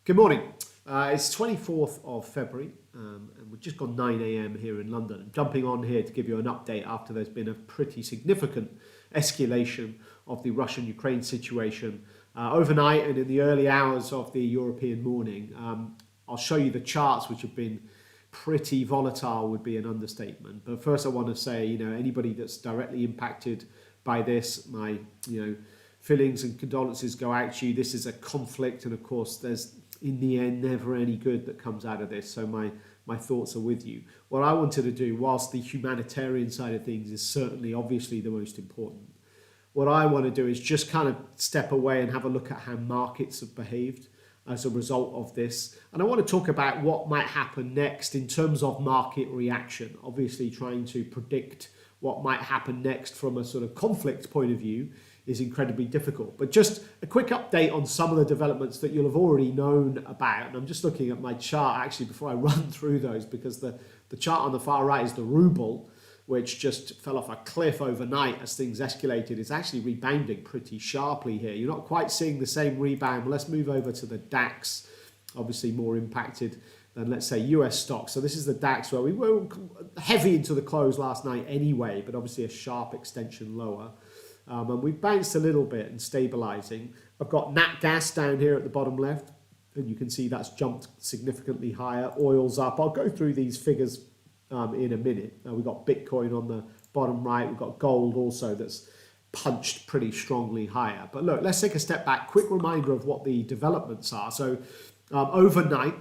Good morning. It's 24th of February, and we've just gone 9 a.m. here in London. I'm jumping on here to give you an update after there's been a pretty significant escalation of the Russian-Ukraine situation overnight and in the early hours of the European morning. I'll show you the charts, which have been pretty volatile, would be an understatement. But first, I want to say, anybody that's directly impacted by this, my, feelings and condolences go out to you. This is a conflict, and of course, there's in the end never any good that comes out of this. So my thoughts are with you. What I wanted to do, whilst the humanitarian side of things is certainly obviously the most important, what I want to do is just kind of step away and have a look at how markets have behaved as a result of this. And I want to talk about what might happen next in terms of market reaction, obviously trying to predict what might happen next from a sort of conflict point of view is incredibly difficult. But just a quick update on some of the developments that you'll have already known about. And I'm just looking at my chart actually before I run through those, because the chart on the far right is the ruble, which just fell off a cliff overnight as things escalated. It's actually rebounding pretty sharply here. You're not quite seeing the same rebound. Let's move over to the DAX, obviously more impacted than, let's say, US stocks. So this is the DAX, where we were heavy into the close last night anyway, but obviously a sharp extension lower. And we've bounced a little bit and stabilizing. I've got Nat Gas down here at the bottom left, and you can see that's jumped significantly higher. Oil's up. I'll go through these figures in a minute. We've got Bitcoin on the bottom right. We've got gold also that's punched pretty strongly higher. But look, let's take a step back. Quick reminder of what the developments are. So overnight,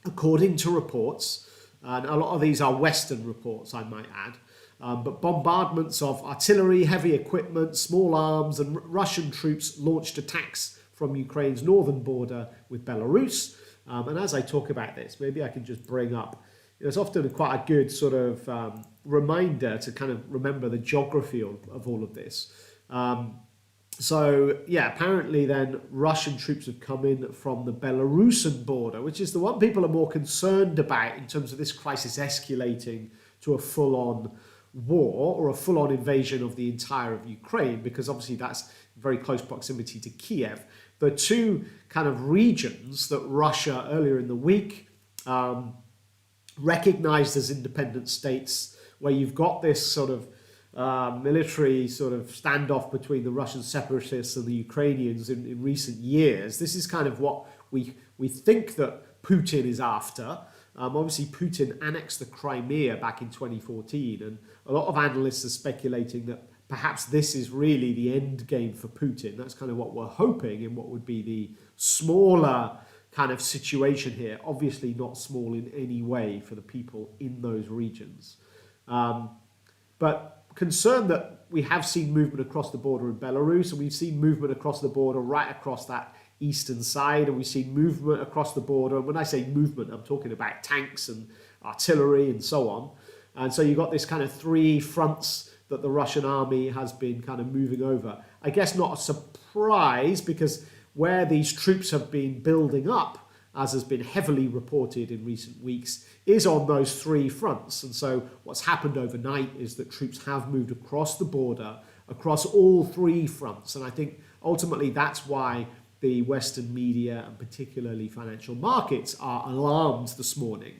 according to reports, and a lot of these are Western reports, I might add, but bombardments of artillery, heavy equipment, small arms, and Russian troops launched attacks from Ukraine's northern border with Belarus. And as I talk about this, maybe I can just bring up, it's often quite a good sort of reminder to kind of remember the geography of all of this. So, apparently then Russian troops have come in from the Belarusian border, which is the one people are more concerned about in terms of this crisis escalating to a full-on war or a full-on invasion of the entire of Ukraine, because obviously that's very close proximity to Kiev. The two kind of regions that Russia earlier in the week recognized as independent states, where you've got this sort of military sort of standoff between the Russian separatists and the Ukrainians in recent years. This is kind of what we think that Putin is after. Obviously, Putin annexed the Crimea back in 2014, and a lot of analysts are speculating that perhaps this is really the end game for Putin. That's kind of what we're hoping in what would be the smaller kind of situation here. Obviously not small in any way for the people in those regions. But concerned that we have seen movement across the border in Belarus, and we've seen movement across the border right across that eastern side, and we've seen movement across the border. And when I say movement, I'm talking about tanks and artillery and so on. And so you've got this kind of three fronts that the Russian army has been kind of moving over. I guess not a surprise, because where these troops have been building up, as has been heavily reported in recent weeks, is on those three fronts. And so what's happened overnight is that troops have moved across the border, across all three fronts. And I think ultimately that's why the Western media and particularly financial markets are alarmed this morning.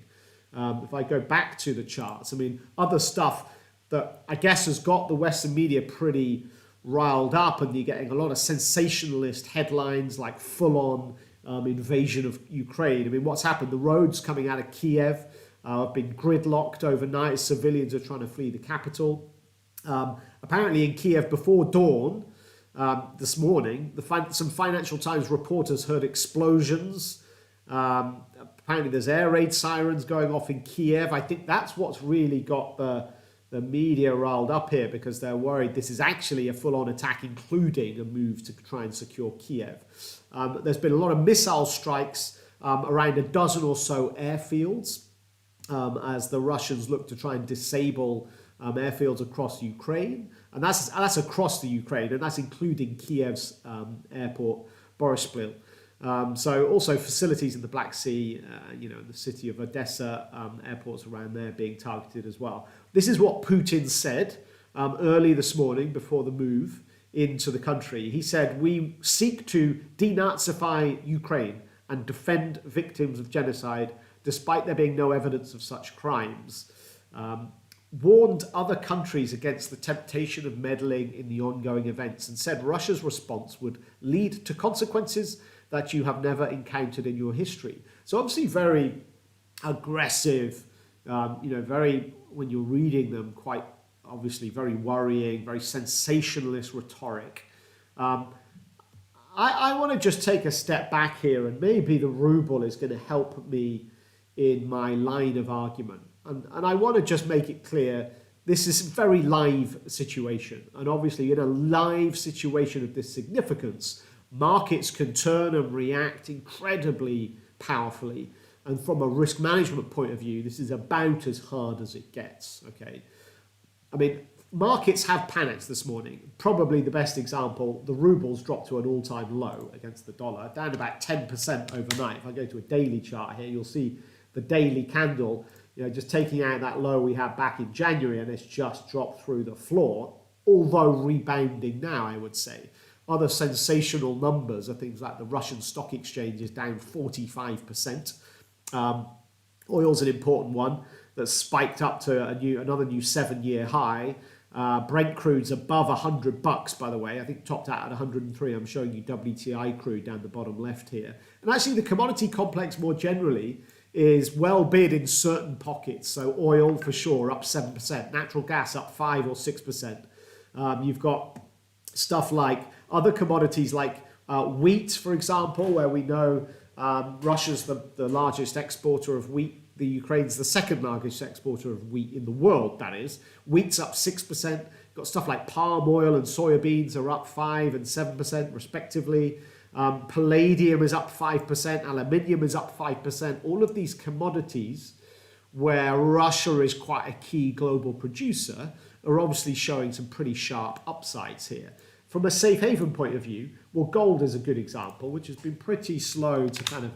If I go back to the charts, I mean, other stuff that I guess has got the Western media pretty riled up, and you're getting a lot of sensationalist headlines like full-on invasion of Ukraine. I mean, what's happened? The roads coming out of Kiev have been gridlocked overnight as civilians are trying to flee the capital. Apparently in Kiev before dawn this morning, some Financial Times reporters heard explosions. Apparently there's air raid sirens going off in Kiev. I think that's what's really got the media riled up here, because they're worried this is actually a full-on attack, including a move to try and secure Kiev. There's been a lot of missile strikes around a dozen or so airfields as the Russians look to try and disable airfields across Ukraine. And that's across the Ukraine, and that's including Kiev's airport, Boryspil. So also facilities in the Black Sea, the city of Odessa, airports around there being targeted as well. This is what Putin said early this morning before the move into the country. He said, "We seek to denazify Ukraine and defend victims of genocide despite there being no evidence of such crimes. Warned other countries against the temptation of meddling in the ongoing events and said Russia's response would lead to consequences that you have never encountered in your history. So obviously very aggressive, very, when you're reading them, quite obviously very worrying, very sensationalist rhetoric. I want to just take a step back here, and maybe the ruble is going to help me in my line of argument. And I want to just make it clear, this is a very live situation. And obviously in a live situation of this significance, markets can turn and react incredibly powerfully. And from a risk management point of view, this is about as hard as it gets, okay? I mean, markets have panicked this morning. Probably the best example, the ruble's dropped to an all-time low against the dollar, down about 10% overnight. If I go to a daily chart here, you'll see the daily candle, just taking out that low we had back in January, and it's just dropped through the floor, although rebounding now, I would say. Other sensational numbers are things like the Russian stock exchange is down 45%. Oil's an important one that's spiked up to another new 7-year high. Brent crude's above $100, by the way. I think topped out at 103. I'm showing you WTI crude down the bottom left here. And actually the commodity complex more generally is well bid in certain pockets. So oil for sure up 7%, natural gas up 5 or 6%. You've got stuff like other commodities like wheat, for example, where we know Russia's the largest exporter of wheat. The Ukraine's the second largest exporter of wheat in the world, that is. Wheat's up 6%. You've got stuff like palm oil and soybeans are up 5 and 7% respectively. Palladium is up 5%. Aluminium is up 5%. All of these commodities where Russia is quite a key global producer are obviously showing some pretty sharp upsides here. From a safe haven point of view, well, gold is a good example, which has been pretty slow to kind of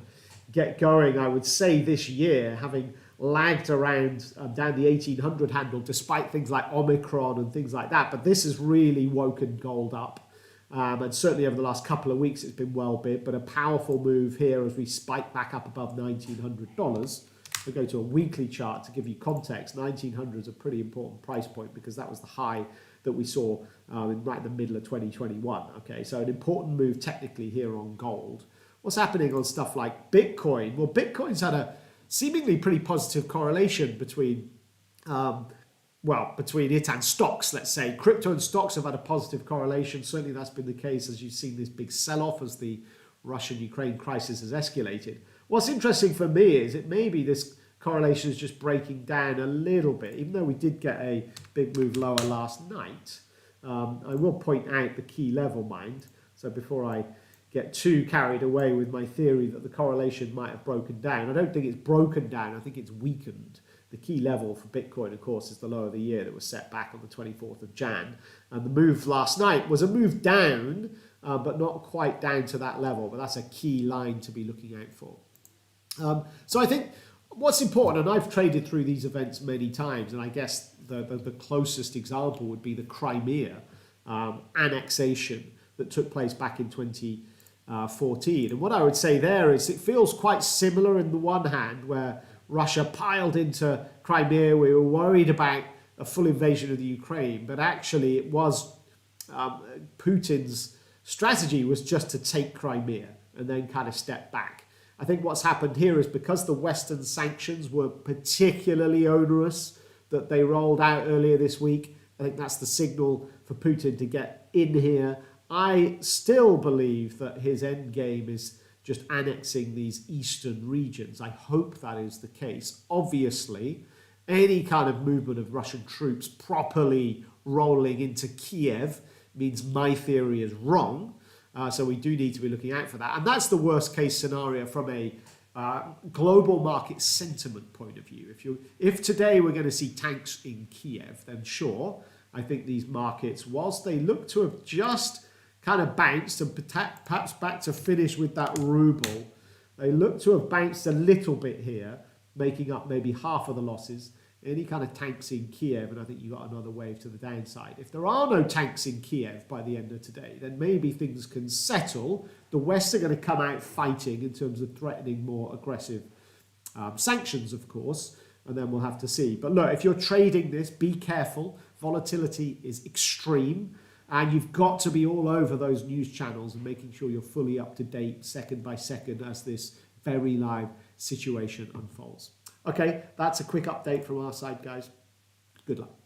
get going, I would say, this year, having lagged around down the 1800 handle despite things like Omicron and things like that. But this has really woken gold up. And certainly over the last couple of weeks, it's been well bid, but a powerful move here as we spike back up above $1,900. We go to a weekly chart to give you context. 1900 is a pretty important price point because that was the high that we saw right in the middle of 2021. Okay, so an important move technically here on gold. What's happening on stuff like Bitcoin? Well, Bitcoin's had a seemingly pretty positive correlation between it and stocks, let's say. Crypto and stocks have had a positive correlation. Certainly that's been the case as you've seen this big sell-off as the Russian-Ukraine crisis has escalated. What's interesting for me is it maybe this correlation is just breaking down a little bit, even though we did get a big move lower last night. I will point out the key level, mind. So before I get too carried away with my theory that the correlation might have broken down, I don't think it's broken down. I think it's weakened. The key level for Bitcoin, of course, is the low of the year that was set back on the 24th of Jan. And the move last night was a move down, but not quite down to that level. But that's a key line to be looking out for. So I think what's important, and I've traded through these events many times, and I guess the closest example would be the Crimea annexation that took place back in 2014. And what I would say there is it feels quite similar in the one hand, where Russia piled into Crimea. We were worried about a full invasion of the Ukraine, but actually it was Putin's strategy was just to take Crimea and then kind of step back. I think what's happened here is because the Western sanctions were particularly onerous that they rolled out earlier this week, I think that's the signal for Putin to get in here. I still believe that his end game is just annexing these eastern regions. I hope that is the case. Obviously, any kind of movement of Russian troops properly rolling into Kiev means my theory is wrong. So we do need to be looking out for that. And that's the worst case scenario from a global market sentiment point of view. If today we're going to see tanks in Kiev, then sure, I think these markets, whilst they look to have just kind of bounced and perhaps back to finish with that ruble, they look to have bounced a little bit here, making up maybe half of the losses. any kind of tanks in Kiev, and I think you got another wave to the downside. If there are no tanks in Kiev by the end of today, then maybe things can settle. The West are going to come out fighting in terms of threatening more aggressive sanctions, of course, and then we'll have to see. But look, if you're trading this, be careful. Volatility is extreme, and you've got to be all over those news channels and making sure you're fully up to date second by second as this very live situation unfolds. Okay, that's a quick update from our side, guys. Good luck.